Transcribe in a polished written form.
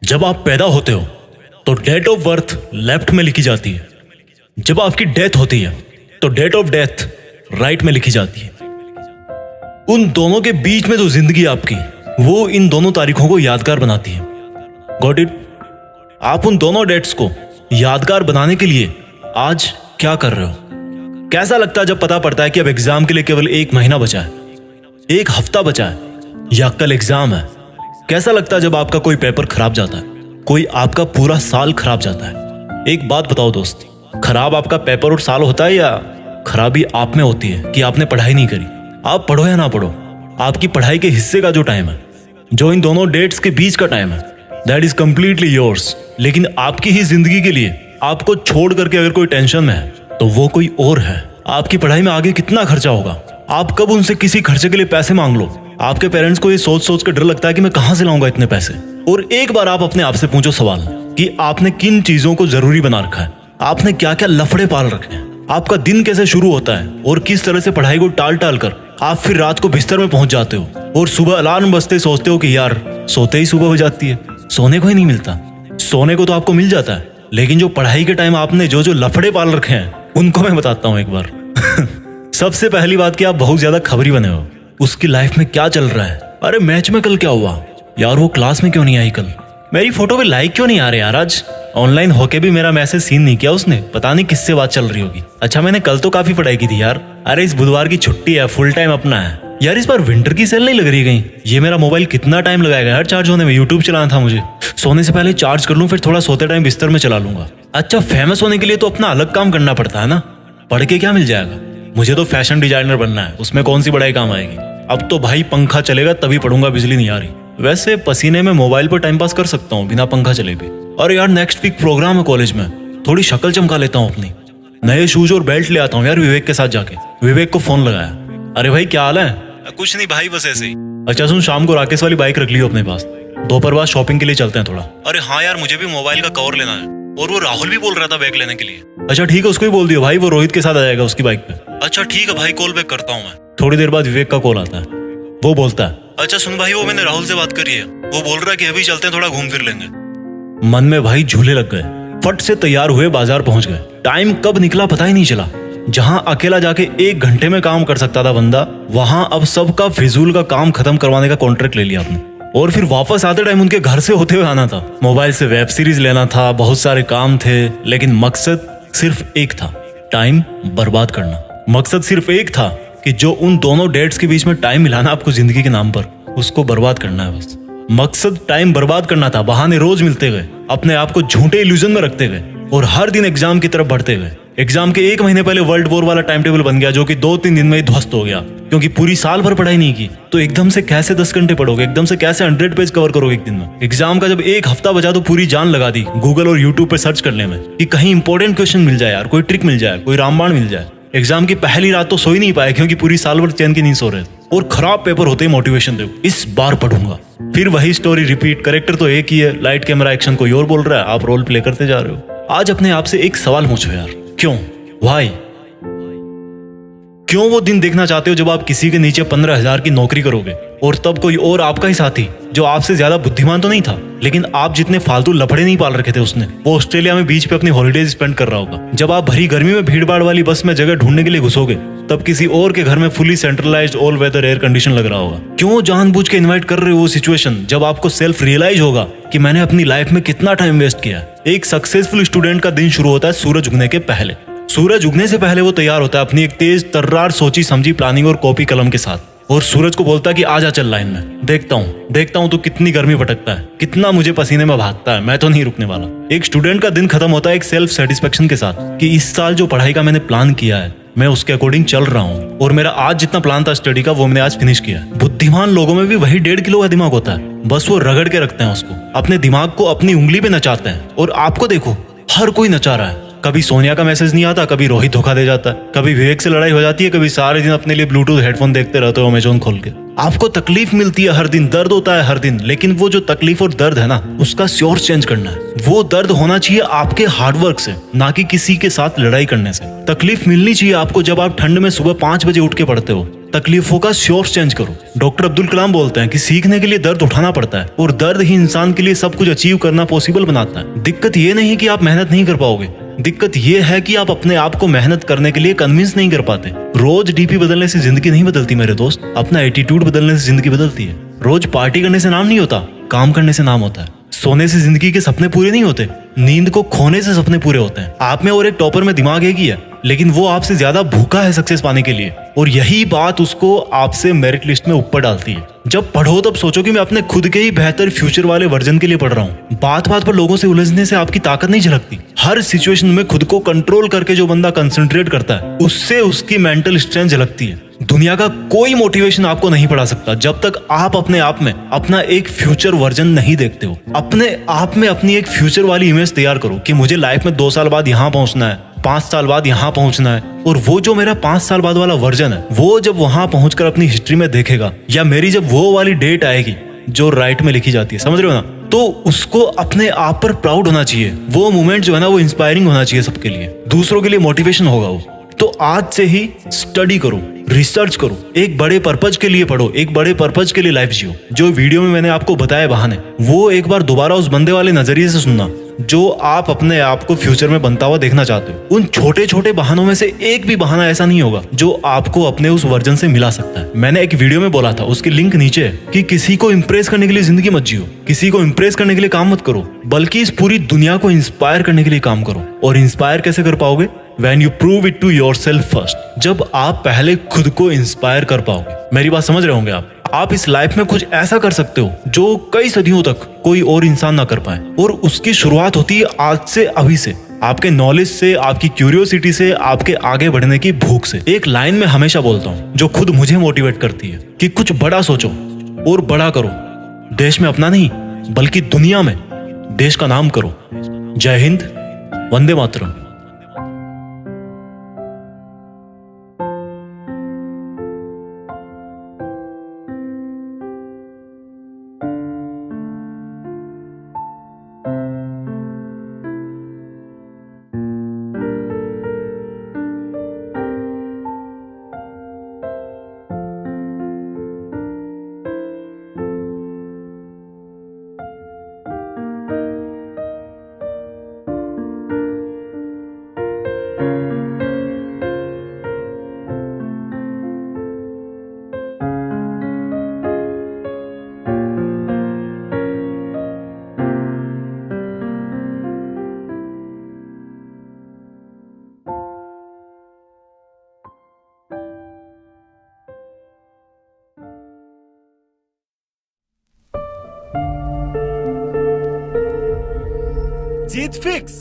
जब आप पैदा होते हो तो डेट ऑफ बर्थ लेफ्ट में लिखी जाती है। जब आपकी डेथ होती है तो डेट ऑफ डेथ राइट में लिखी जाती है। उन दोनों के बीच में जो जिंदगी आपकी, वो इन दोनों तारीखों को यादगार बनाती है। Got it? आप उन दोनों डेट्स को यादगार बनाने के लिए आज क्या कर रहे हो? कैसा लगता है जब पता पड़ता है कि अब एग्जाम के लिए केवल 1 महीना बचा है, 1 हफ्ता बचा है, या कल एग्जाम है? कैसा लगता है जब आपका कोई पेपर खराब जाता है, कोई आपका पूरा साल खराब जाता है? एक बात बताओ दोस्त, खराब आपका पेपर और साल होता है या खराबी आप में होती है कि आपने पढ़ाई नहीं करी? आप पढ़ो या ना पढ़ो, आपकी पढ़ाई के हिस्से का जो टाइम है, जो इन दोनों डेट्स के बीच का टाइम है, दैट इज कंप्लीटली योर्स। लेकिन आपकी ही जिंदगी के लिए आपको छोड़ करके अगर कोई टेंशन में है तो वो कोई और है। आपकी पढ़ाई में आगे कितना खर्चा होगा, आप कब उनसे किसी खर्चे के लिए पैसे मांग लो। आपके पेरेंट्स को ये सोच सोच कर डर लगता है कि मैं कहां से लाऊंगा इतने पैसे। और एक बार आप अपने आप से पूछो सवाल कि आपने किन चीजों को जरूरी बना रखा है, आपने क्या क्या लफड़े पाल रखे हैं, आपका दिन कैसे शुरू होता है और किस तरह से पढ़ाई को टाल टाल कर आप फिर रात को बिस्तर में पहुंच जाते हो और सुबह अलार्म बजते सोचते हो कि यार सोते ही सुबह हो जाती है। सोने को ही नहीं मिलता। सोने को तो आपको मिल जाता है, लेकिन जो पढ़ाई के टाइम आपने जो जो लफड़े पाल रखे हैं उनको मैं बताता हूं एक बार। सबसे पहली बात कि आप बहुत ज्यादा खबरी बने हो। उसकी लाइफ में क्या चल रहा है? अरे मैच में कल क्या हुआ यार, वो क्लास में क्यों नहीं आई कल, मेरी फोटो पे लाइक क्यों नहीं आ रहे यार, आज ऑनलाइन होके भी मेरा मैसेज सीन नहीं किया उसने, पता नहीं किससे बात चल रही होगी। अच्छा मैंने कल तो काफी पढ़ाई की थी यार। अरे इस बुधवार की छुट्टी है, फुल टाइम अपना है यार। इस बार विंटर की सेल नहीं लग रही कहीं? ये मेरा मोबाइल कितना टाइम लगाएगा यार चार्ज होने में, यूट्यूब चलाना था मुझे। सोने से पहले चार्ज कर लूं, फिर थोड़ा सोते टाइम बिस्तर में चला लूंगा। अच्छा फेमस होने के लिए तो अपना अलग काम करना पड़ता है ना, पढ़ के क्या मिल जाएगा? मुझे तो फैशन डिजाइनर बनना है, उसमें कौन सी पढ़ाई काम आएगी? अब तो भाई पंखा चलेगा तभी पढ़ूंगा, बिजली नहीं आ रही। वैसे पसीने में मोबाइल पर टाइम पास कर सकता हूँ बिना पंखा चले भी। और यार नेक्स्ट वीक प्रोग्राम है कॉलेज में, थोड़ी शक्ल चमका लेता हूँ अपनी, नए शूज और बेल्ट ले आता हूँ यार विवेक के साथ जाके। विवेक को फोन लगाया, अरे भाई क्या हाल है? कुछ नहीं भाई बस ऐसे ही। अच्छा सुन, शाम को राकेश वाली बाइक रख लियो अपने पास, दोपहर बाद शॉपिंग के लिए चलते हैं थोड़ा। अरे हाँ यार मुझे भी मोबाइल का कवर लेना है, और वो राहुल भी बोल रहा था बैग लेने के लिए। अच्छा ठीक है, उसको ही बोल दियो भाई, वो रोहित के साथ आ जाएगा उसकी बाइक पे। अच्छा ठीक है भाई, कॉल बैक करता हूँ मैं। थोड़ी देर बाद विवेक का कॉल आता है, वो बोलता है अच्छा सुन भाई, वो मैंने राहुल से बात करी है, वो बोल रहा है कि अभी चलते हैं, थोड़ा घूम फिर लेंगे। मन में भाई झूले लग गए, फट से तैयार हुए बाजार पहुंच गए। टाइम कब निकला पता ही नहीं चला। जहां अकेला जाके 1 घंटे में काम कर सकता था बंदा, वहां अब सबका फिजूल का काम खत्म करवाने का कॉन्ट्रैक्ट ले लिया आपने। और फिर वापस आते टाइम उनके घर से होते हुए आना था, मोबाइल से वेब सीरीज लेना था, बहुत सारे काम थे, लेकिन मकसद सिर्फ एक था, टाइम बर्बाद करना। मकसद सिर्फ एक था कि जो उन दोनों डेट्स के बीच में टाइम मिलाना आपको जिंदगी के नाम पर, उसको बर्बाद करना है बस। मकसद टाइम बर्बाद करना था। बहाने रोज मिलते गए, अपने आप को झूठे इल्यूजन में रखते गए और हर दिन एग्जाम की तरफ बढ़ते गए। एग्जाम के 1 महीने पहले वर्ल्ड वॉर वाला टाइम टेबल बन गया, जो कि 2-3 दिन में ही ध्वस्त हो गया, क्योंकि पूरी साल भर पढ़ाई नहीं की। तो एकदम से कैसे 10 घंटे पढ़ोगे, एकदम से कैसे 100 पेज कवर करोगे एक दिन में? एग्जाम का जब 1 हफ्ता बचा तो पूरी जान लगा दी गूगल और यूट्यूब पे सर्च करने में कि कहीं इंपॉर्टेंट क्वेश्चन मिल जाए यार, कोई ट्रिक मिल जाए, कोई रामबाण मिल जाए। एग्जाम की पहली रात तो सो ही नहीं पाए, क्योंकि पूरी साल भर चैन की नींद सो रहे थे। और खराब पेपर होते ही मोटिवेशन दे, इस बार पढ़ूंगा। फिर वही स्टोरी रिपीट, कैरेक्टर तो एक ही है, लाइट कैमरा एक्शन कोई और बोल रहा है, आप रोल प्ले करते जा रहे हो। आज अपने आप से एक सवाल पूछो यार, क्यों? व्हाई? क्यों वो दिन देखना चाहते हो जब आप किसी के नीचे 15,000 की नौकरी करोगे और तब कोई और आपका ही साथी, जो आपसे ज्यादा बुद्धिमान तो नहीं था, लेकिन आप जितने फालतू लफड़े नहीं पाल रखे थे उसने, वो ऑस्ट्रेलिया में बीच पे अपनी हॉलीडेज स्पेंड कर रहा होगा। जब आप भरी गर्मी में भीड़ भाड़ वाली बस में जगह ढूंढने के लिए घुसोगे, तब किसी और के घर में fully centralised all weather air condition लग रहा होगा। क्यों जानबूझ के इन्वाइट कर रहे हो वो सिचुएशन जब आपको सेल्फ रियलाइज होगा कि मैंने अपनी लाइफ में कितना टाइम वेस्ट किया। एक सक्सेसफुल स्टूडेंट का दिन शुरू होता है सूरज उगने के पहले। सूरज उगने से पहले वो तैयार होता है अपनी एक तेज तर्रार सोची समझी प्लानिंग और कॉपी कलम के साथ, और सूरज को बोलता है कि आजा चल लाइन में, देखता हूँ तू कितनी गर्मी भटकता है, कितना मुझे पसीने में भागता है, मैं तो नहीं रुकने वाला। एक स्टूडेंट का दिन खत्म होता है एक सेल्फ सेटिस्फेक्शन के साथ कि इस साल जो पढ़ाई का मैंने प्लान किया है, मैं उसके अकॉर्डिंग चल रहा हूँ, और मेरा आज जितना प्लान था स्टडी का, वो मैंने आज फिनिश किया। बुद्धिमान लोगों में भी वही 1.5 किलो का दिमाग होता है, बस वो रगड़ के रखते हैं उसको, अपने दिमाग को अपनी उंगली पे नचाते हैं। और आपको देखो, हर कोई नचा रहा है। कभी सोनिया का मैसेज नहीं आता, कभी रोहित धोखा दे जाता है, कभी विवेक से लड़ाई हो जाती है, कभी सारे दिन अपने लिए ब्लूटूथ हेडफोन देखते रहते हो अमेज़न खोल के। आपको तकलीफ मिलती है हर दिन, दर्द होता है हर दिन, लेकिन वो जो तकलीफ और दर्द है ना, उसका सोर्स चेंज करना है। वो दर्द होना चाहिए आपके हार्डवर्क से, ना कि किसी के साथ लड़ाई करने से। तकलीफ मिलनी चाहिए आपको जब आप ठंड में सुबह 5 बजे उठ के पढ़ते हो, तकलीफों का सोर्स चेंज करो। डॉक्टर अब्दुल कलाम बोलते हैं कि सीखने के लिए दर्द उठाना पड़ता है और दर्द ही इंसान के लिए सब कुछ अचीव करना पॉसिबल बनाता है। दिक्कत ये नहीं कि आप मेहनत नहीं कर पाओगे, दिक्कत ये है कि आप अपने आप को मेहनत करने के लिए कन्विंस नहीं कर पाते। रोज डीपी बदलने से जिंदगी नहीं बदलती मेरे दोस्त, अपना एटीट्यूड बदलने से जिंदगी बदलती है। रोज पार्टी करने से नाम नहीं होता, काम करने से नाम होता है। सोने से जिंदगी के सपने पूरे नहीं होते, नींद को खोने से सपने पूरे होते हैं। आप में और एक टॉपर में दिमाग एक ही है, लेकिन वो आपसे ज्यादा भूखा है सक्सेस पाने के लिए, और यही बात उसको आपसे मेरिट लिस्ट में ऊपर डालती है। जब पढ़ो तब सोचो कि मैं अपने खुद के ही बेहतर फ्यूचर वाले वर्जन के लिए पढ़ रहा हूँ। बात बात पर लोगों से उलझने से आपकी ताकत नहीं झलकती। हर सिचुएशन में खुद को कंट्रोल करके जो बंदा कंसंट्रेट करता है, उससे उसकी मेंटल स्ट्रेंथ झलकती है। दुनिया का कोई मोटिवेशन आपको नहीं पढ़ा सकता जब तक आप अपने आप में अपना एक फ्यूचर वर्जन नहीं देखते हो। अपने आप में अपनी एक फ्यूचर वाली इमेज तैयार करो कि मुझे लाइफ में 2 साल बाद यहाँ पहुंचना है, 5 साल बाद यहाँ पहुंचना है। और वो जो मेरा 5 साल बाद वाला वर्जन है, वो जब वहां पहुंचकर अपनी हिस्ट्री में देखेगा, या मेरी जब वो वाली डेट आएगी जो राइट में लिखी जाती है, समझ रहे हो ना, तो उसको अपने आप पर प्राउड होना चाहिए। वो मोमेंट जो है ना, वो इंस्पायरिंग होना चाहिए सबके लिए, दूसरों के लिए मोटिवेशन होगा वो। तो आज से ही स्टडी करो, रिसर्च करो, एक बड़े पर्पज के लिए पढ़ो, एक बड़े पर्पज के लिए लाइफ जियो। जो वीडियो में मैंने आपको बताया बहाने, वो एक बार दोबारा उस बंदे वाले नजरिए से सुनना जो आप अपने आप को फ्यूचर में बनता हुआ देखना चाहते हो। उन छोटे छोटे बहानों में से एक भी बहाना ऐसा नहीं होगा जो आपको अपने उस वर्जन से मिला सकता है। मैंने एक वीडियो में बोला था, उसकी लिंक नीचे है, कि किसी को इंप्रेस करने के लिए जिंदगी मत जियो, किसी को इंप्रेस करने के लिए काम मत करो, बल्कि इस पूरी दुनिया को इंस्पायर करने के लिए काम करो। और इंस्पायर कैसे कर पाओगे? When you prove it to yourself first, जब आप पहले खुद को इंस्पायर कर पाओगे। मेरी बात समझ रहे होंगे आप इस लाइफ में कुछ ऐसा कर सकते हो जो कई सदियों तक कोई और इंसान ना कर पाए, और उसकी शुरुआत होती है आज से, अभी से, आपके नॉलेज से, आपकी क्यूरियोसिटी से, आपके आगे बढ़ने की भूख से। एक लाइन में हमेशा बोलता हूँ जो खुद मुझे मोटिवेट करती है कि कुछ बड़ा सोचो और बड़ा करो। देश में अपना नहीं बल्कि दुनिया में देश का नाम करो। जय हिंद, वंदे मातरम। जीत फिक्स।